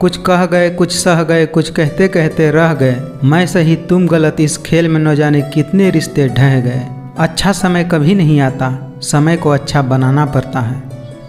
कुछ कह गए, कुछ सह गए, कुछ कहते कहते रह गए। मैं सही तुम गलत, इस खेल में न जाने कितने रिश्ते ढह गए। अच्छा समय कभी नहीं आता, समय को अच्छा बनाना पड़ता है।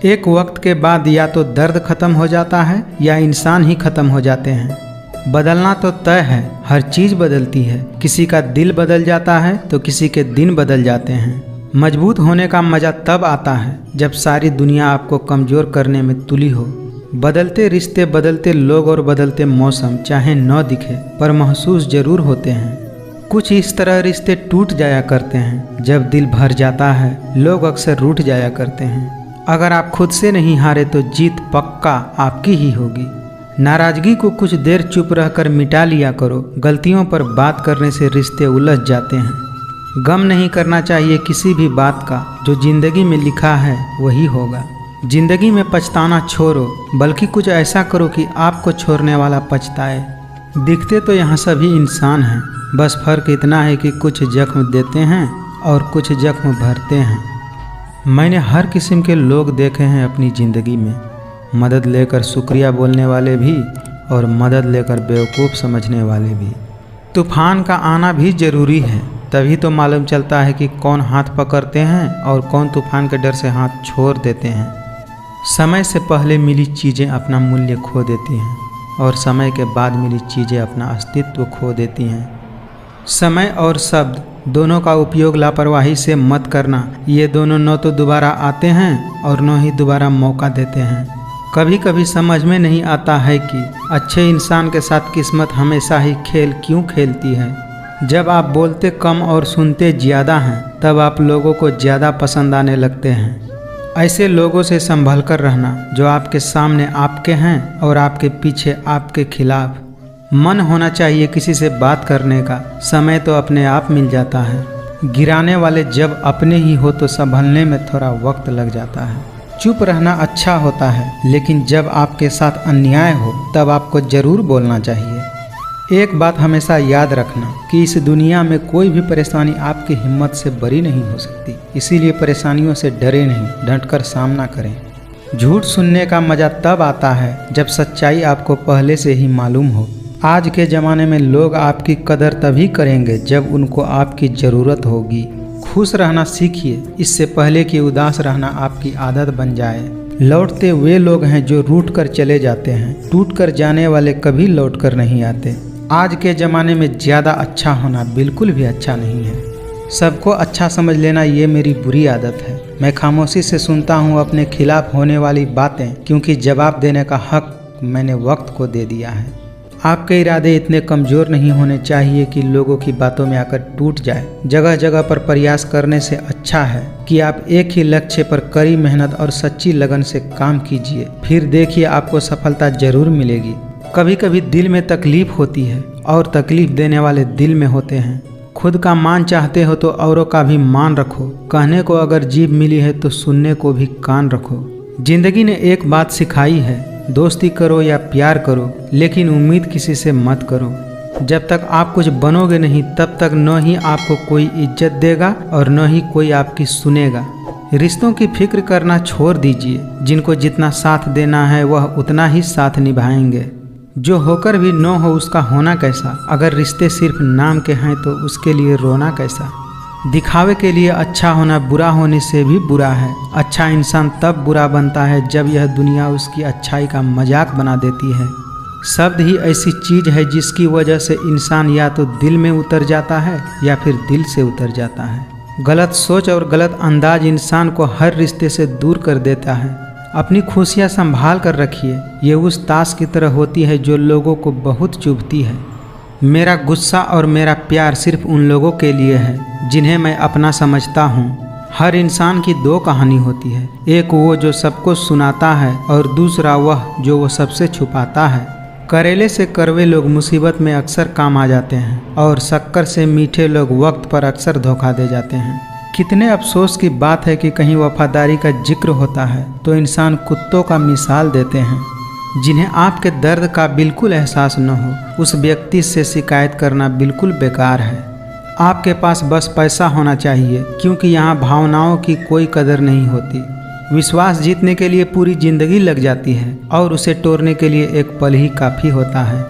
एक वक्त के बाद या तो दर्द खत्म हो जाता है या इंसान ही खत्म हो जाते हैं। बदलना तो तय है, हर चीज़ बदलती है। किसी का दिल बदल जाता है तो किसी के दिन बदल जाते हैं। मजबूत होने का मज़ा तब आता है जब सारी दुनिया आपको कमज़ोर करने में तुली हो। बदलते रिश्ते, बदलते लोग और बदलते मौसम चाहे न दिखे पर महसूस जरूर होते हैं। कुछ इस तरह रिश्ते टूट जाया करते हैं। जब दिल भर जाता है लोग अक्सर रूठ जाया करते हैं। अगर आप खुद से नहीं हारे तो जीत पक्का आपकी ही होगी। नाराज़गी को कुछ देर चुप रहकर मिटा लिया करो। गलतियों पर बात करने से रिश्ते उलझ जाते हैं। गम नहीं करना चाहिए किसी भी बात का, जो जिंदगी में लिखा है वही होगा। जिंदगी में पछताना छोड़ो, बल्कि कुछ ऐसा करो कि आपको छोड़ने वाला पछताए। दिखते तो यहाँ सभी इंसान हैं, बस फर्क इतना है कि कुछ जख्म देते हैं और कुछ जख्म भरते हैं। मैंने हर किस्म के लोग देखे हैं अपनी ज़िंदगी में, मदद लेकर शुक्रिया बोलने वाले भी और मदद लेकर बेवकूफ़ समझने वाले भी। तूफ़ान का आना भी ज़रूरी है, तभी तो मालूम चलता है कि कौन हाथ पकड़ते हैं और कौन तूफ़ान के डर से हाथ छोड़ देते हैं। समय से पहले मिली चीज़ें अपना मूल्य खो देती हैं और समय के बाद मिली चीज़ें अपना अस्तित्व खो देती हैं। समय और शब्द दोनों का उपयोग लापरवाही से मत करना। ये दोनों न तो दोबारा आते हैं और न ही दोबारा मौका देते हैं। कभी कभी समझ में नहीं आता है कि अच्छे इंसान के साथ किस्मत हमेशा ही खेल क्यों खेलती है। जब आप बोलते कम और सुनते ज़्यादा हैं तब आप लोगों को ज़्यादा पसंद आने लगते हैं। ऐसे लोगों से संभल कर रहना जो आपके सामने आपके हैं और आपके पीछे आपके खिलाफ। मन होना चाहिए किसी से बात करने का, समय तो अपने आप मिल जाता है। गिराने वाले जब अपने ही हो तो संभलने में थोड़ा वक्त लग जाता है। चुप रहना अच्छा होता है, लेकिन जब आपके साथ अन्याय हो तब आपको ज़रूर बोलना चाहिए। एक बात हमेशा याद रखना कि इस दुनिया में कोई भी परेशानी आपकी हिम्मत से बरी नहीं हो सकती। इसीलिए परेशानियों से डरे नहीं, डटकर सामना करें। झूठ सुनने का मज़ा तब आता है जब सच्चाई आपको पहले से ही मालूम हो। आज के ज़माने में लोग आपकी कदर तभी करेंगे जब उनको आपकी ज़रूरत होगी। खुश रहना सीखिए, इससे पहले कि उदास रहना आपकी आदत बन जाए। लौटते वे लोग हैं जो रूठ कर चले जाते हैं, टूट कर जाने वाले कभी लौट कर नहीं आते। आज के ज़माने में ज़्यादा अच्छा होना बिल्कुल भी अच्छा नहीं है। सबको अच्छा समझ लेना ये मेरी बुरी आदत है। मैं खामोशी से सुनता हूँ अपने खिलाफ होने वाली बातें, क्योंकि जवाब देने का हक मैंने वक्त को दे दिया है। आपके इरादे इतने कमज़ोर नहीं होने चाहिए कि लोगों की बातों में आकर टूट जाए। जगह जगह पर प्रयास करने से अच्छा है कि आप एक ही लक्ष्य पर कड़ी मेहनत और सच्ची लगन से काम कीजिए, फिर देखिए आपको सफलता जरूर मिलेगी। कभी कभी दिल में तकलीफ होती है और तकलीफ देने वाले दिल में होते हैं। खुद का मान चाहते हो तो औरों का भी मान रखो। कहने को अगर जीभ मिली है तो सुनने को भी कान रखो। जिंदगी ने एक बात सिखाई है, दोस्ती करो या प्यार करो, लेकिन उम्मीद किसी से मत करो। जब तक आप कुछ बनोगे नहीं तब तक न ही आपको कोई इज्जत देगा और न ही कोई आपकी सुनेगा। रिश्तों की फिक्र करना छोड़ दीजिए। जिनको जितना साथ देना है वह उतना ही साथ निभाएंगे। जो होकर भी न हो उसका होना कैसा। अगर रिश्ते सिर्फ नाम के हैं तो उसके लिए रोना कैसा। दिखावे के लिए अच्छा होना बुरा होने से भी बुरा है। अच्छा इंसान तब बुरा बनता है जब यह दुनिया उसकी अच्छाई का मजाक बना देती है। शब्द ही ऐसी चीज़ है जिसकी वजह से इंसान या तो दिल में उतर जाता है या फिर दिल से उतर जाता है। गलत सोच और गलत अंदाज इंसान को हर रिश्ते से दूर कर देता है। अपनी खुशियाँ संभाल कर रखिए। ये उस ताश की तरह होती है जो लोगों को बहुत चुभती है। मेरा गुस्सा और मेरा प्यार सिर्फ उन लोगों के लिए है जिन्हें मैं अपना समझता हूँ। हर इंसान की दो कहानी होती है, एक वो जो सबको सुनाता है और दूसरा वह जो वो सबसे छुपाता है। करेले से कड़वे लोग मुसीबत में अक्सर काम आ जाते हैं और शक्कर से मीठे लोग वक्त पर अक्सर धोखा दे जाते हैं। कितने अफसोस की बात है कि कहीं वफादारी का जिक्र होता है तो इंसान कुत्तों का मिसाल देते हैं। जिन्हें आपके दर्द का बिल्कुल एहसास न हो उस व्यक्ति से शिकायत करना बिल्कुल बेकार है। आपके पास बस पैसा होना चाहिए, क्योंकि यहाँ भावनाओं की कोई कदर नहीं होती। विश्वास जीतने के लिए पूरी जिंदगी लग जाती है और उसे तोड़ने के लिए एक पल ही काफ़ी होता है।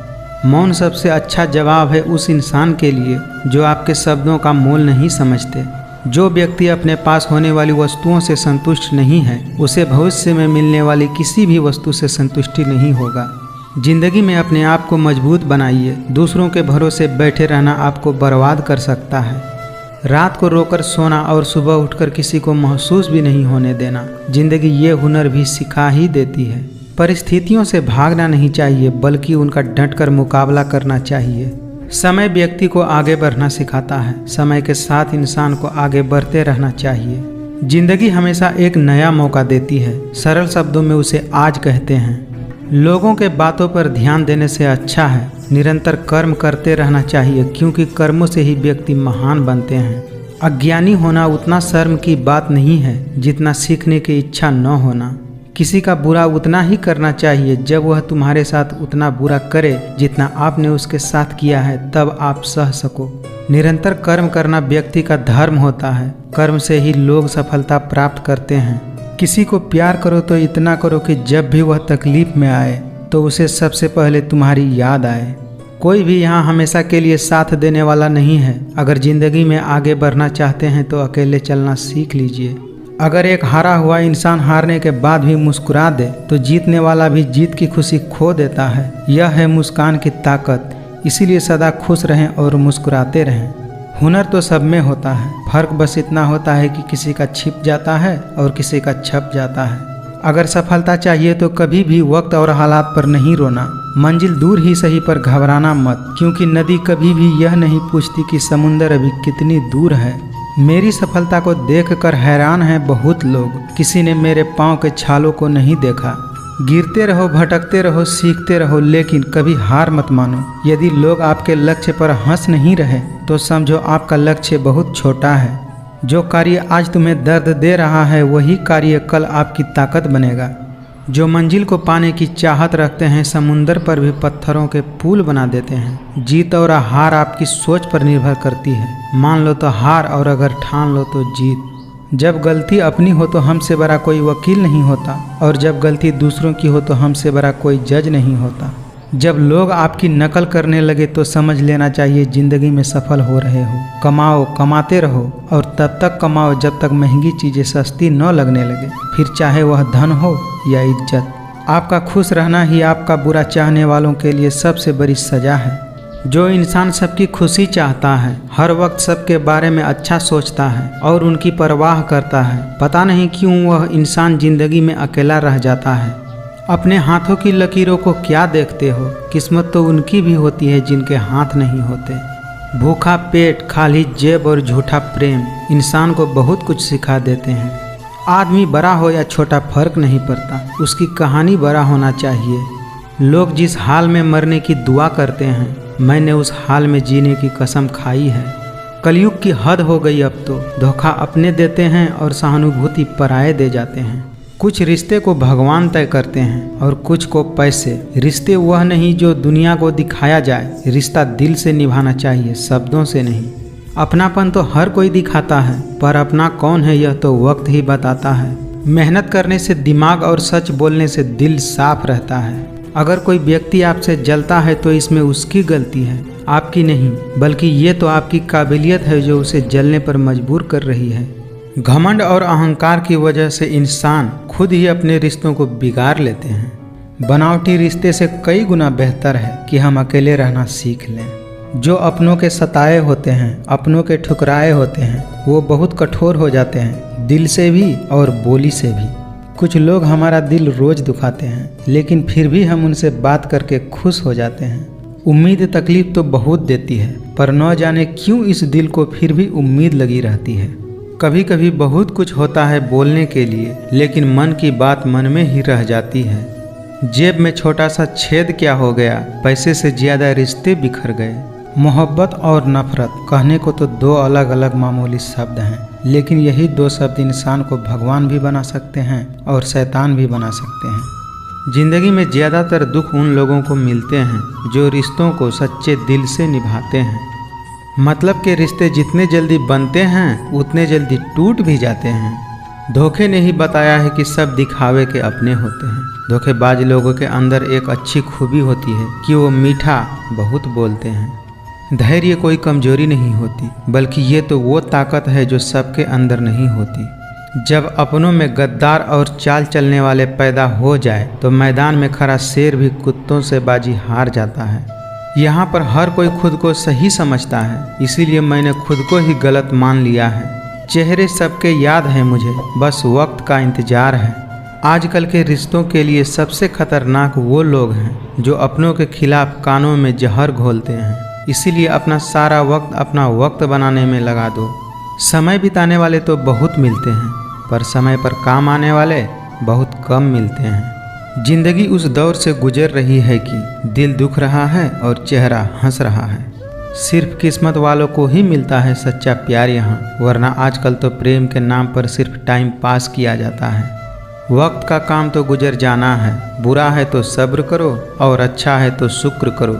मौन सबसे अच्छा जवाब है उस इंसान के लिए जो आपके शब्दों का मोल नहीं समझते। जो व्यक्ति अपने पास होने वाली वस्तुओं से संतुष्ट नहीं है, उसे भविष्य में मिलने वाली किसी भी वस्तु से संतुष्टि नहीं होगा। जिंदगी में अपने आप को मजबूत बनाइए। दूसरों के भरोसे बैठे रहना आपको बर्बाद कर सकता है। रात को रोकर सोना और सुबह उठकर किसी को महसूस भी नहीं होने देना, जिंदगी ये हुनर भी सिखा ही देती है। परिस्थितियों से भागना नहीं चाहिए, बल्कि उनका डटकर मुकाबला करना चाहिए। समय व्यक्ति को आगे बढ़ना सिखाता है। समय के साथ इंसान को आगे बढ़ते रहना चाहिए। जिंदगी हमेशा एक नया मौका देती है। सरल शब्दों में उसे आज कहते हैं। लोगों के बातों पर ध्यान देने से अच्छा है निरंतर कर्म करते रहना चाहिए, क्योंकि कर्मों से ही व्यक्ति महान बनते हैं। अज्ञानी होना उतना शर्म की बात नहीं है जितना सीखने की इच्छा न होना। किसी का बुरा उतना ही करना चाहिए जब वह तुम्हारे साथ उतना बुरा करे जितना आपने उसके साथ किया है, तब आप सह सको। निरंतर कर्म करना व्यक्ति का धर्म होता है। कर्म से ही लोग सफलता प्राप्त करते हैं। किसी को प्यार करो तो इतना करो कि जब भी वह तकलीफ में आए तो उसे सबसे पहले तुम्हारी याद आए। कोई भी यहाँ हमेशा के लिए साथ देने वाला नहीं है। अगर जिंदगी में आगे बढ़ना चाहते हैं तो अकेले चलना सीख लीजिए। अगर एक हारा हुआ इंसान हारने के बाद भी मुस्कुरा दे तो जीतने वाला भी जीत की खुशी खो देता है। यह है मुस्कान की ताकत। इसीलिए सदा खुश रहें और मुस्कुराते रहें। हुनर तो सब में होता है, फर्क बस इतना होता है कि किसी का छिप जाता है और किसी का छप जाता है। अगर सफलता चाहिए तो कभी भी वक्त और हालात पर नहीं रोना। मंजिल दूर ही सही पर घबराना मत, क्योंकि नदी कभी भी यह नहीं पूछती कि समुंदर अभी कितनी दूर है। मेरी सफलता को देखकर हैरान हैं बहुत लोग। किसी ने मेरे पाँव के छालों को नहीं देखा। गिरते रहो, भटकते रहो, सीखते रहो, लेकिन कभी हार मत मानो। यदि लोग आपके लक्ष्य पर हंस नहीं रहे तो समझो आपका लक्ष्य बहुत छोटा है। जो कार्य आज तुम्हें दर्द दे रहा है वही कार्य कल आपकी ताकत बनेगा। जो मंजिल को पाने की चाहत रखते हैं समुंदर पर भी पत्थरों के पुल बना देते हैं। जीत और हार आपकी सोच पर निर्भर करती है। मान लो तो हार और अगर ठान लो तो जीत। जब गलती अपनी हो तो हमसे बड़ा कोई वकील नहीं होता, और जब गलती दूसरों की हो तो हमसे बड़ा कोई जज नहीं होता। जब लोग आपकी नकल करने लगे तो समझ लेना चाहिए जिंदगी में सफल हो रहे हो। कमाओ, कमाते रहो और तब तक कमाओ जब तक महंगी चीज़ें सस्ती न लगने लगे, फिर चाहे वह धन हो या इज्जत। आपका खुश रहना ही आपका बुरा चाहने वालों के लिए सबसे बड़ी सज़ा है। जो इंसान सबकी खुशी चाहता है, हर वक्त सबके बारे में अच्छा सोचता है और उनकी परवाह करता है, पता नहीं क्यों वह इंसान जिंदगी में अकेला रह जाता है। अपने हाथों की लकीरों को क्या देखते हो? किस्मत तो उनकी भी होती है जिनके हाथ नहीं होते। भूखा पेट, खाली जेब और झूठा प्रेम इंसान को बहुत कुछ सिखा देते हैं। आदमी बड़ा हो या छोटा फर्क नहीं पड़ता, उसकी कहानी बड़ा होना चाहिए। लोग जिस हाल में मरने की दुआ करते हैं, मैंने उस हाल में जीने की कसम खाई है। कलयुग की हद हो गई अब तो। धोखा अपने देते हैं और सहानुभूति पराये दे जाते हैं। कुछ रिश्ते को भगवान तय करते हैं और कुछ को पैसे। रिश्ते वह नहीं जो दुनिया को दिखाया जाए, रिश्ता दिल से निभाना चाहिए, शब्दों से नहीं। अपनापन तो हर कोई दिखाता है, पर अपना कौन है यह तो वक्त ही बताता है। मेहनत करने से दिमाग और सच बोलने से दिल साफ रहता है। अगर कोई व्यक्ति आपसे जलता है तो इसमें उसकी गलती है, आपकी नहीं, बल्कि ये तो आपकी काबिलियत है जो उसे जलने पर मजबूर कर रही है। घमंड और अहंकार की वजह से इंसान खुद ही अपने रिश्तों को बिगाड़ लेते हैं। बनावटी रिश्ते से कई गुना बेहतर है कि हम अकेले रहना सीख लें। जो अपनों के सताए होते हैं, अपनों के ठुकराए होते हैं, वो बहुत कठोर हो जाते हैं, दिल से भी और बोली से भी। कुछ लोग हमारा दिल रोज दुखाते हैं, लेकिन फिर भी हम उनसे बात करके खुश हो जाते हैं। उम्मीद तकलीफ तो बहुत देती है, पर न जाने क्यों इस दिल को फिर भी उम्मीद लगी रहती है। कभी कभी बहुत कुछ होता है बोलने के लिए, लेकिन मन की बात मन में ही रह जाती है। जेब में छोटा सा छेद क्या हो गया, पैसे से ज़्यादा रिश्ते बिखर गए। मोहब्बत और नफरत कहने को तो दो अलग अलग मामूली शब्द हैं, लेकिन यही दो शब्द इंसान को भगवान भी बना सकते हैं और शैतान भी बना सकते हैं। जिंदगी में ज़्यादातर दुख उन लोगों को मिलते हैं जो रिश्तों को सच्चे दिल से निभाते हैं। मतलब के रिश्ते जितने जल्दी बनते हैं उतने जल्दी टूट भी जाते हैं। धोखे ने ही बताया है कि सब दिखावे के अपने होते हैं। धोखेबाज लोगों के अंदर एक अच्छी खूबी होती है कि वो मीठा बहुत बोलते हैं। धैर्य कोई कमजोरी नहीं होती, बल्कि ये तो वो ताकत है जो सबके अंदर नहीं होती। जब अपनों में गद्दार और चाल चलने वाले पैदा हो जाए तो मैदान में खड़ा शेर भी कुत्तों से बाजी हार जाता है। यहाँ पर हर कोई खुद को सही समझता है, इसीलिए मैंने खुद को ही गलत मान लिया है। चेहरे सबके याद हैं मुझे, बस वक्त का इंतजार है। आजकल के रिश्तों के लिए सबसे खतरनाक वो लोग हैं जो अपनों के खिलाफ कानों में जहर घोलते हैं। इसीलिए अपना सारा वक्त अपना वक्त बनाने में लगा दो। समय बिताने वाले तो बहुत मिलते हैं, पर समय पर काम आने वाले बहुत कम मिलते हैं। जिंदगी उस दौर से गुजर रही है कि दिल दुख रहा है और चेहरा हंस रहा है। सिर्फ किस्मत वालों को ही मिलता है सच्चा प्यार यहाँ, वरना आजकल तो प्रेम के नाम पर सिर्फ टाइम पास किया जाता है। वक्त का काम तो गुजर जाना है। बुरा है तो सब्र करो और अच्छा है तो शुक्र करो।